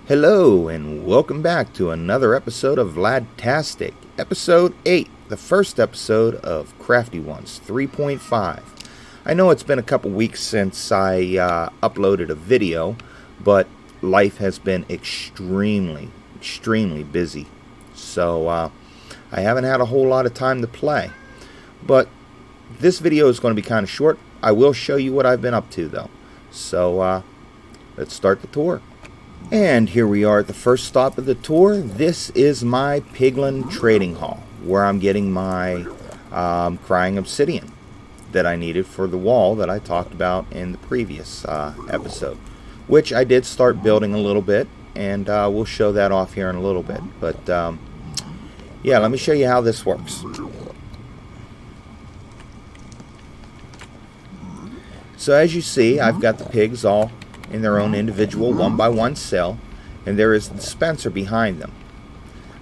Hello and welcome back to another episode of Vladtastic, episode 8, the first episode of Crafty Ones 3.5. I know it's been a couple weeks since I uploaded a video, but life has been extremely busy, so I haven't had a whole lot of time to play. But this video is going to be kind of short. I will show you what I've been up to though, so let's start the tour. And here we are at the first stop of the tour. This is my Piglin Trading Hall, where I'm getting my crying obsidian that I needed for the wall that I talked about in the previous episode, which I did start building a little bit, and we'll show that off here in a little bit. But yeah, let me show you how this works. So as you see, I've got the pigs all in their own individual 1x1 cell, and there is the dispenser behind them.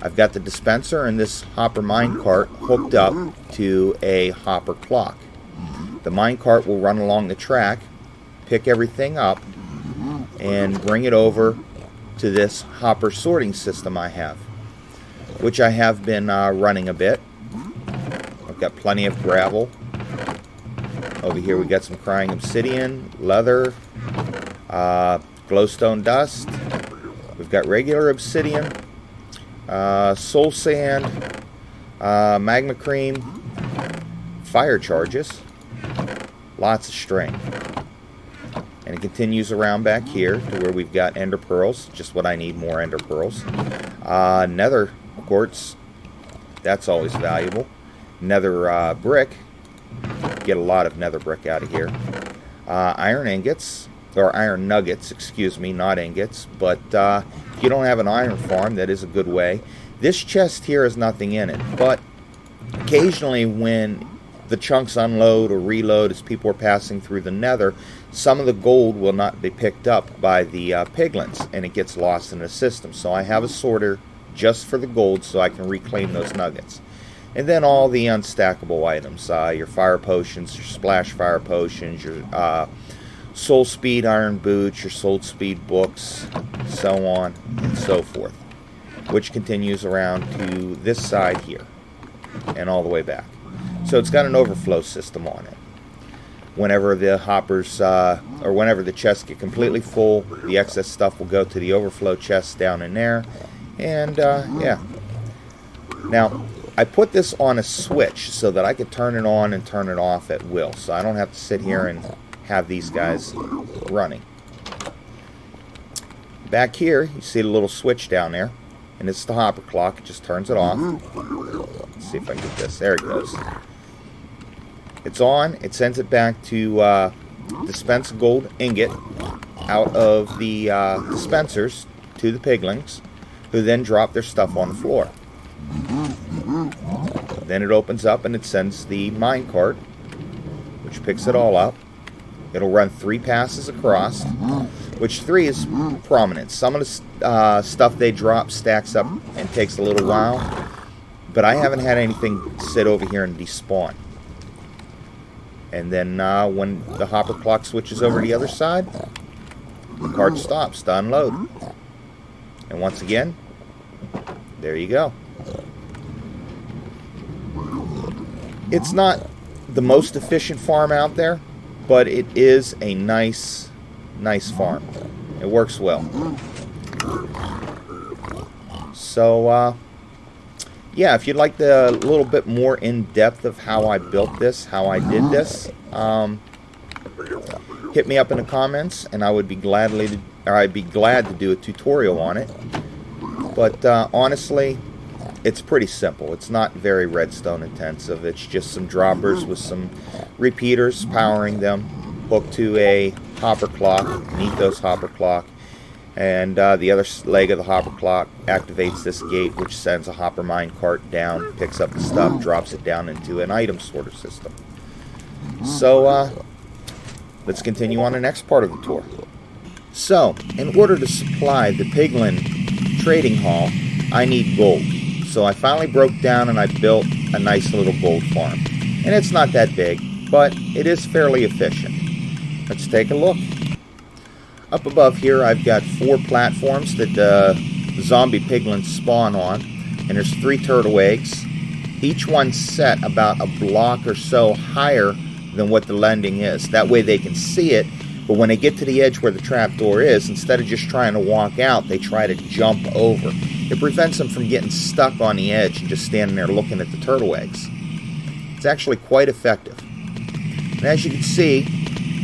I've got the dispenser and this hopper minecart hooked up to a hopper clock. The minecart will run along the track, pick everything up, and bring it over to this hopper sorting system I have, which I have been running a bit. I've got plenty of gravel. Over here we got some crying obsidian, leather, glowstone dust. We've got regular obsidian, soul sand, magma cream, fire charges, lots of string. And it continues around back here to where we've got ender pearls, just what I need, more ender pearls. Nether quartz, that's always valuable. Nether brick, get a lot of nether brick out of here. Iron ingots, or iron nuggets, excuse me, not ingots, but if you don't have an iron farm, that is a good way. This chest here has nothing in it, but occasionally when the chunks unload or reload as people are passing through the nether, some of the gold will not be picked up by the piglins, and it gets lost in the system. So I have a sorter just for the gold so I can reclaim those nuggets. And then all the unstackable items, your fire potions, your splash fire potions, your soul speed iron boots, your soul speed books, so on and so forth, which continues around to this side here and all the way back. So it's got an overflow system on it. Whenever the hoppers or whenever the chests get completely full, the excess stuff will go to the overflow chests down in there. And yeah, now I put this on a switch so that I could turn it on and turn it off at will, so I don't have to sit here and have these guys running. Back here, you see the little switch down there, and it's the hopper clock. It just turns it off. Let's see if I can get this. There it goes. It's on. It sends it back to dispense gold ingot out of the dispensers to the piglins, who then drop their stuff on the floor. Then it opens up and it sends the minecart, which picks it all up. It'll run 3 passes across, which 3 is prominent. Some of the stuff they drop stacks up and takes a little while, but I haven't had anything sit over here and despawn. And then when the hopper clock switches over to the other side, the cart stops to unload. And once again, there you go. It's not the most efficient farm out there, but it is a nice farm. It works well. So yeah, if you'd like the little bit more in depth of how I built this, how I did this, hit me up in the comments, and I would be I'd be glad to do a tutorial on it. But honestly, it's pretty simple. It's not very redstone intensive. It's just some droppers with some repeaters powering them, hooked to a hopper clock, beneath those hopper clock, and the other leg of the hopper clock activates this gate, which sends a hopper minecart down, picks up the stuff, drops it down into an item sorter system. So let's continue on the next part of the tour. So, in order to supply the Piglin Trading Hall, I need gold. So I finally broke down and I built a nice little gold farm. And it's not that big, but it is fairly efficient. Let's take a look. Up above here, I've got 4 platforms that zombie piglins spawn on, and there's 3 turtle eggs. Each one set about a block or so higher than what the landing is. That way they can see it, but when they get to the edge where the trapdoor is, instead of just trying to walk out, they try to jump over. It prevents them from getting stuck on the edge and just standing there looking at the turtle eggs. It's actually quite effective. And as you can see,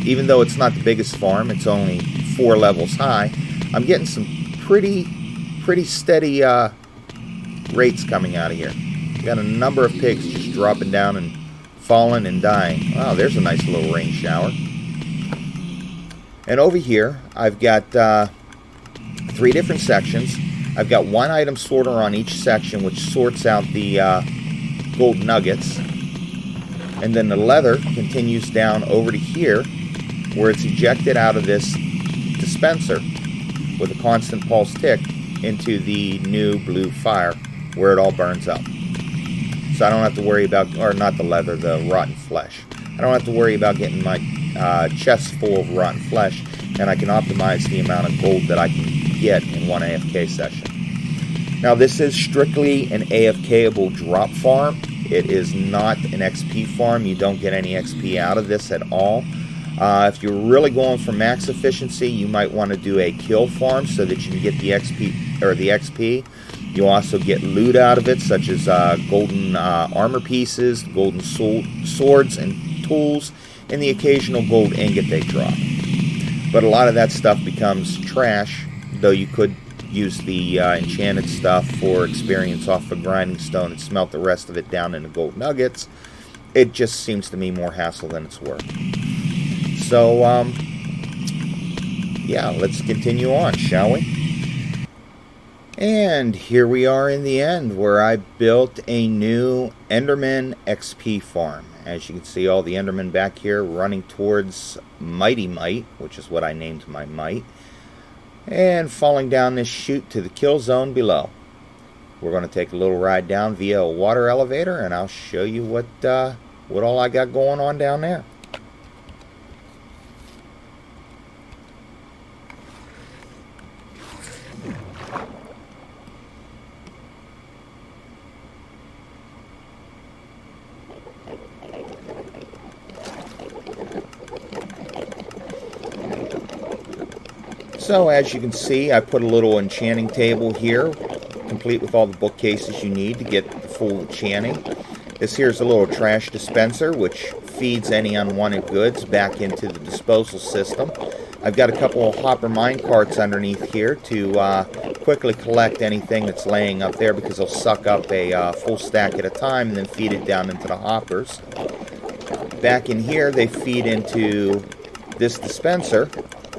even though it's not the biggest farm, it's only 4 levels high, I'm getting some pretty steady rates coming out of here. Got a number of pigs just dropping down and falling and dying. Wow, there's a nice little rain shower. And over here, I've got 3 different sections. I've got 1 item sorter on each section, which sorts out the gold nuggets. And then the leather continues down over to here, where it's ejected out of this dispenser with a constant pulse tick into the new blue fire, where it all burns up. So I don't have to worry about, or not the leather, the rotten flesh. I don't have to worry about getting my chest full of rotten flesh, and I can optimize the amount of gold that I can get in one AFK session. Now this is strictly an AFK-able drop farm. It is not an XP farm. You don't get any XP out of this at all. If you're really going for max efficiency, you might want to do a kill farm so that you can get the XP. You'll also get loot out of it, such as golden armor pieces, golden swords and tools, and the occasional gold ingot they drop. But a lot of that stuff becomes trash, though you could use the enchanted stuff for experience off a grinding stone and smelt the rest of it down into gold nuggets. It just seems to me more hassle than it's worth. So, yeah, let's continue on, shall we? And here we are in the end, where I built a new Enderman XP farm. As you can see, all the Endermen back here running towards Mighty Might, which is what I named my Might, and falling down this chute to the kill zone below. We're going to take a little ride down via a water elevator, and I'll show you what all I got going on down there. So as you can see, I put a little enchanting table here, complete with all the bookcases you need to get the full enchanting. This here is a little trash dispenser, which feeds any unwanted goods back into the disposal system. I've got a couple of hopper mine carts underneath here to quickly collect anything that's laying up there, because they'll suck up a full stack at a time and then feed it down into the hoppers. Back in here, they feed into this dispenser,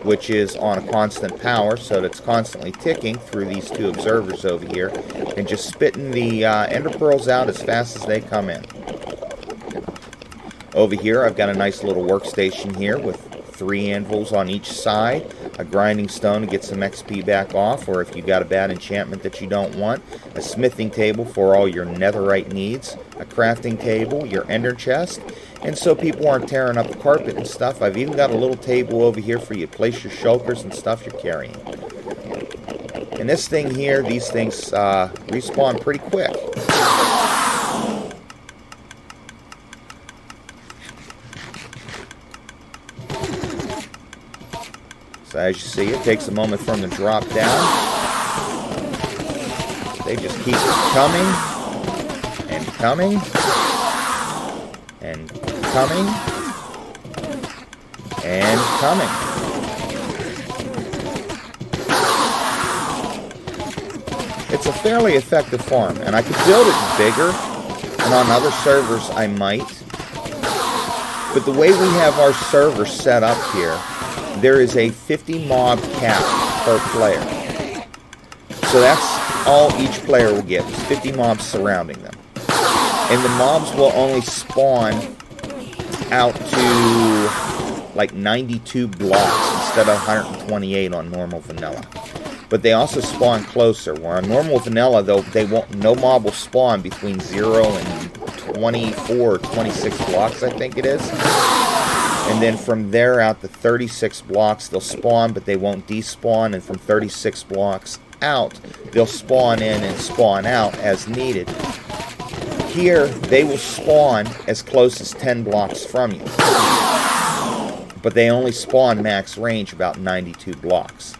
which is on a constant power, so that it's constantly ticking through these 2 observers over here, and just spitting the ender pearls out as fast as they come in. Over here, I've got a nice little workstation here with 3 anvils on each side, a grinding stone to get some XP back off, or if you've got a bad enchantment that you don't want, a smithing table for all your netherite needs, a crafting table, your ender chest, and so people aren't tearing up the carpet and stuff, I've even got a little table over here for you to place your shulkers and stuff you're carrying. And this thing here, these things respawn pretty quick. So as you see, it takes a moment for them to drop down. They just keep coming and coming and coming and coming. It's a fairly effective farm, and I could build it bigger, and on other servers I might. But the way we have our server set up here, there is a 50 mob cap per player. So that's all each player will get, 50 mobs surrounding them. And the mobs will only spawn out to like 92 blocks instead of 128 on normal vanilla. But they also spawn closer, where on normal vanilla, though, no mob will spawn between 0 and 24 or 26 blocks, I think it is. And then from there out to 36 blocks, they'll spawn, but they won't despawn. And from 36 blocks out, they'll spawn in and spawn out as needed. Here, they will spawn as close as 10 blocks from you. But they only spawn max range about 92 blocks.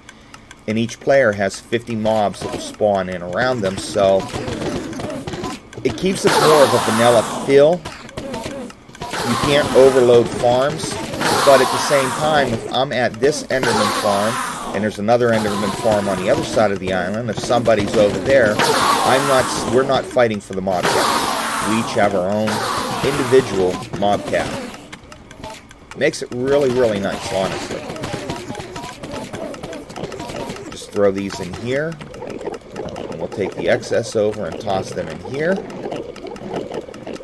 And each player has 50 mobs that will spawn in around them, so it keeps it more of a vanilla feel. You can't overload farms, but at the same time, if I'm at this Enderman Farm, and there's another Enderman Farm on the other side of the island, if somebody's over there, we're not fighting for the mob cap. We each have our own individual mob cap. Makes it really, really nice, honestly. Just throw these in here, and we'll take the excess over and toss them in here.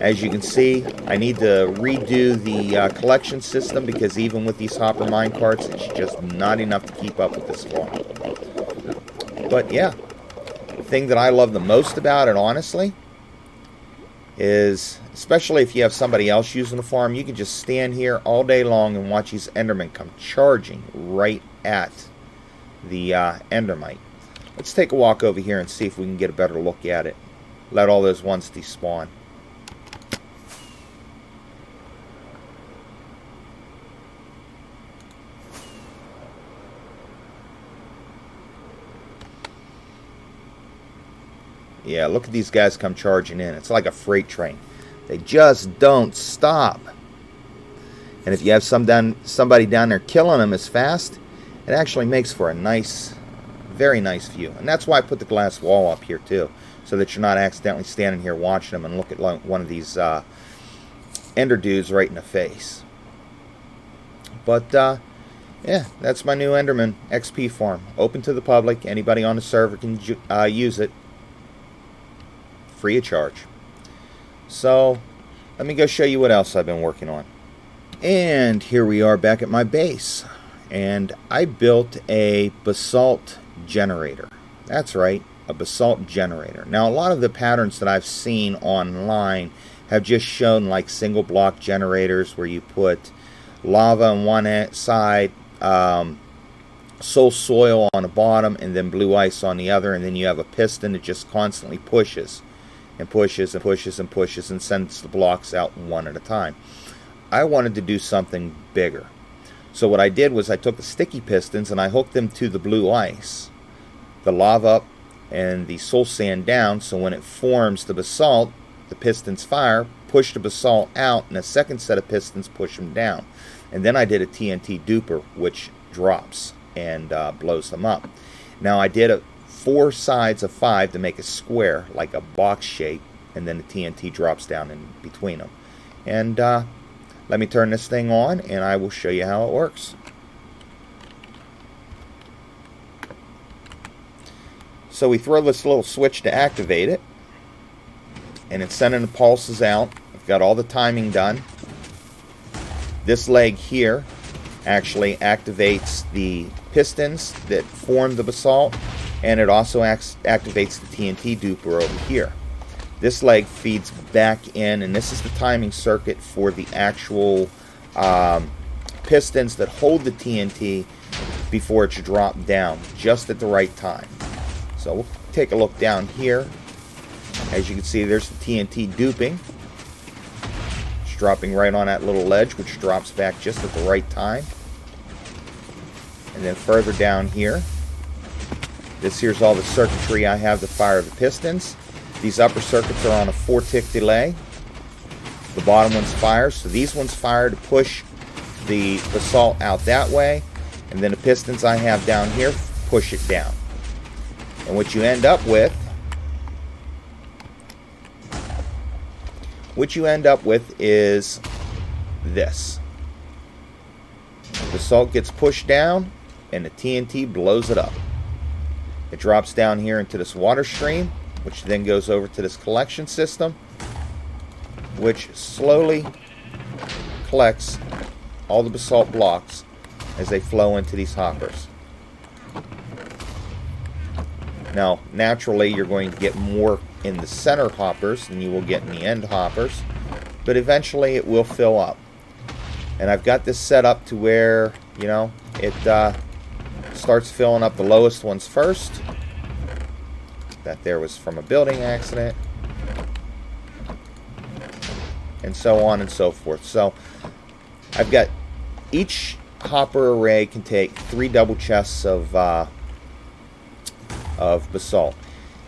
As you can see, I need to redo the collection system because even with these hopper minecarts, it's just not enough to keep up with this farm. But yeah, the thing that I love the most about it, honestly, is, especially if you have somebody else using the farm, you can just stand here all day long and watch these Endermen come charging right at the Endermite. Let's take a walk over here and see if we can get a better look at it. Let all those ones despawn. Yeah, look at these guys come charging in. It's like a freight train. They just don't stop. And if you have somebody down there killing them as fast, it actually makes for a nice, very nice view. And that's why I put the glass wall up here too, so that you're not accidentally standing here watching them and look at one of these ender dudes right in the face. But yeah, that's my new Enderman XP farm. Open to the public. Anybody on the server can use it. Free of charge. So let me go show you what else I've been working on. And here we are back at my base, and I built a Basalt Generator. That's right, a Basalt Generator. Now a lot of the patterns that I've seen online have just shown like single block generators where you put lava on one side, soil on the bottom, and then blue ice on the other, and then you have a piston that just constantly pushes and pushes and pushes and pushes and sends the blocks out one at a time. I wanted to do something bigger. So what I did was I took the sticky pistons and I hooked them to the blue ice, the lava up, and the soul sand down, so when it forms the basalt, the pistons fire, push the basalt out, and a second set of pistons push them down. And then I did a TNT duper, which drops and blows them up. Now I did 4 sides of 5 to make a square, like a box shape, and then the TNT drops down in between them. And let me turn this thing on, and I will show you how it works. So we throw this little switch to activate it, and it's sending the pulses out. I've got all the timing done. This leg here actually activates the pistons that form the basalt, and it also activates the TNT duper over here. This leg feeds back in, and this is the timing circuit for the actual pistons that hold the TNT before it's dropped down, just at the right time. So we'll take a look down here. As you can see, there's the TNT duping. It's dropping right on that little ledge, which drops back just at the right time. And then further down here, this here's all the circuitry I have to fire the pistons. These upper circuits are on a 4-tick delay. The bottom ones fire, so these ones fire to push the basalt out that way, and then the pistons I have down here push it down. And what you end up with is this. The basalt gets pushed down, and the TNT blows it up. It drops down here into this water stream, which then goes over to this collection system, which slowly collects all the basalt blocks as they flow into these hoppers. Now, naturally, you're going to get more in the center hoppers than you will get in the end hoppers, but eventually it will fill up. And I've got this set up to where, you know, it starts filling up the lowest ones first. That there was from a building accident. And so on and so forth. So I've got each hopper array can take 3 double chests of basalt.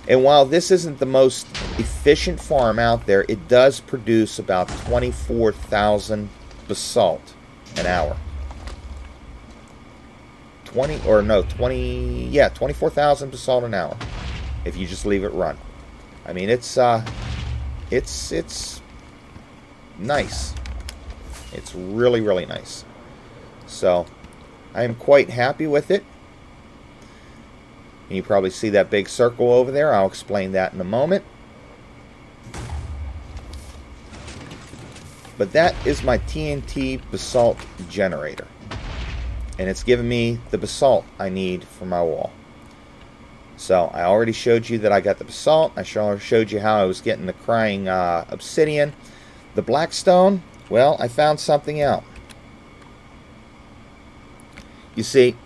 And while this isn't the most efficient farm out there, it does produce about 24,000 basalt an hour. 24,000 basalt an hour if you just leave it run. I mean, it's nice. It's really, really nice. So I am quite happy with it. And you probably see that big circle over there. I'll explain that in a moment. But that is my TNT Basalt Generator. And it's giving me the basalt I need for my wall. So I already showed you that I got the basalt. I showed you how I was getting the crying obsidian. The blackstone, well, I found something out. You see,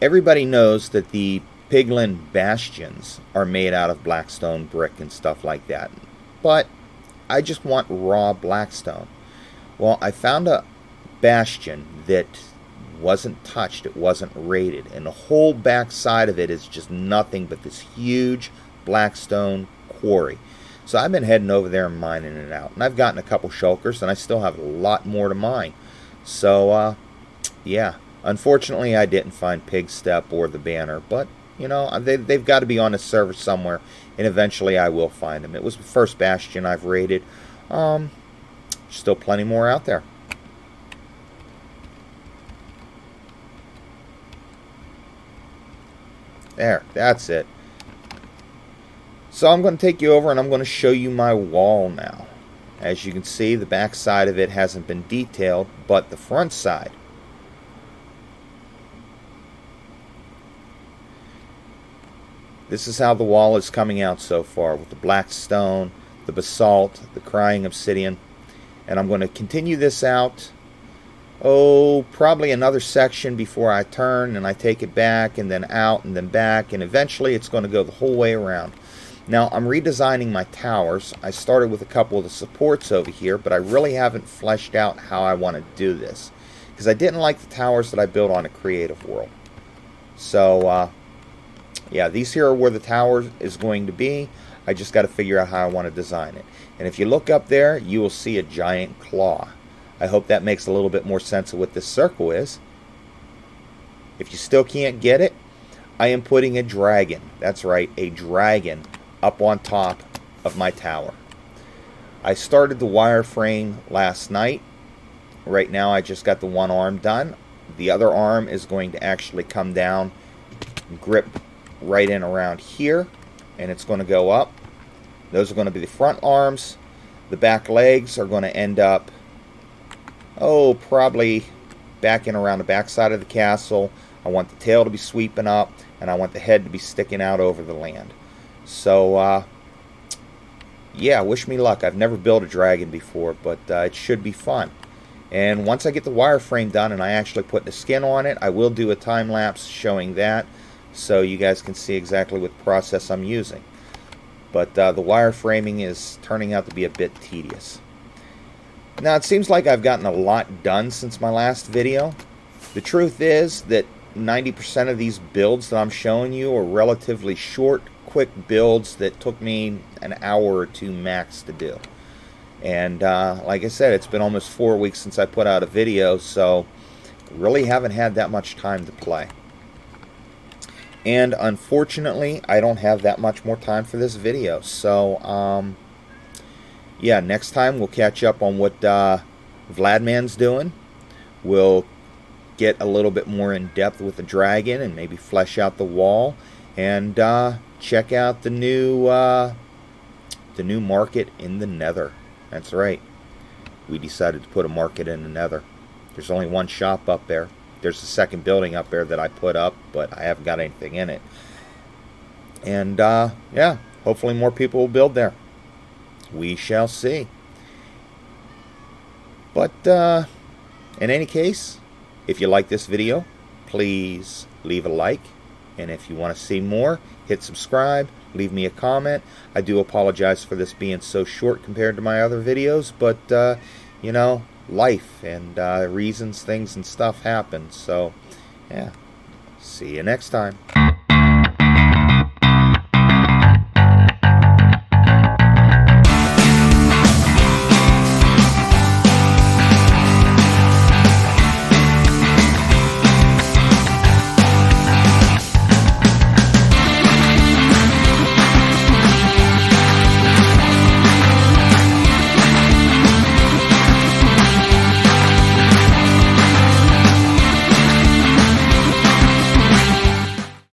everybody knows that the Piglin bastions are made out of blackstone brick and stuff like that. But I just want raw blackstone. Well, I found a bastion that wasn't touched, it wasn't rated, and the whole back side of it is just nothing but this huge blackstone quarry. So I've been heading over there and mining it out, and I've gotten a couple shulkers, and I still have a lot more to mine. So yeah, unfortunately I didn't find Pig Step or the banner, but you know, they've got to be on the server somewhere, and eventually I will find them. It was the first bastion I've raided. Still plenty more out there. There, that's it. So I'm going to take you over and I'm going to show you my wall now. As you can see, the back side of it hasn't been detailed, but the front side. This is how the wall is coming out so far, with the black stone, the basalt, the crying obsidian. And I'm going to continue this out, probably another section before I turn and I take it back and then out and then back, and eventually it's going to go the whole way around. Now I'm redesigning my towers. I started with a couple of the supports over here, but I really haven't fleshed out how I want to do this, because I didn't like the towers that I built on a creative world. So yeah, these here are where the tower is going to be. I just got to figure out how I want to design it. And if you look up there, you will see a giant claw. I hope that makes a little bit more sense of what this circle is. If you still can't get it, I am putting a dragon. That's right, a dragon up on top of my tower. I started the wireframe last night. Right now I just got the one arm done. The other arm is going to actually come down, grip right in around here, and it's going to go up. Those are going to be the front arms. The back legs are going to end up, probably back in around the back side of the castle. I want the tail to be sweeping up, and I want the head to be sticking out over the land. So yeah, wish me luck. I've never built a dragon before, but it should be fun. And once I get the wireframe done and I actually put the skin on it, I will do a time lapse showing that, so you guys can see exactly what process I'm using. But the wireframing is turning out to be a bit tedious. Now it seems like I've gotten a lot done since my last video. The truth is that 90% of these builds that I'm showing you are relatively short, quick builds that took me an hour or two max to do. And like I said, it's been almost 4 weeks since I put out a video, so really haven't had that much time to play. And unfortunately, I don't have that much more time for this video. So, yeah, next time we'll catch up on what Vladman's doing. We'll get a little bit more in depth with the dragon and maybe flesh out the wall. And check out the new market in the Nether. That's right. We decided to put a market in the Nether. There's only one shop up there. There's a second building up there that I put up, but I haven't got anything in it. And yeah, hopefully more people will build there. We shall see. But in any case, if you like this video, please leave a like. And if you want to see more, hit subscribe, leave me a comment. I do apologize for this being so short compared to my other videos, but, you know, life and reasons, things and stuff happen. So, yeah, see you next time.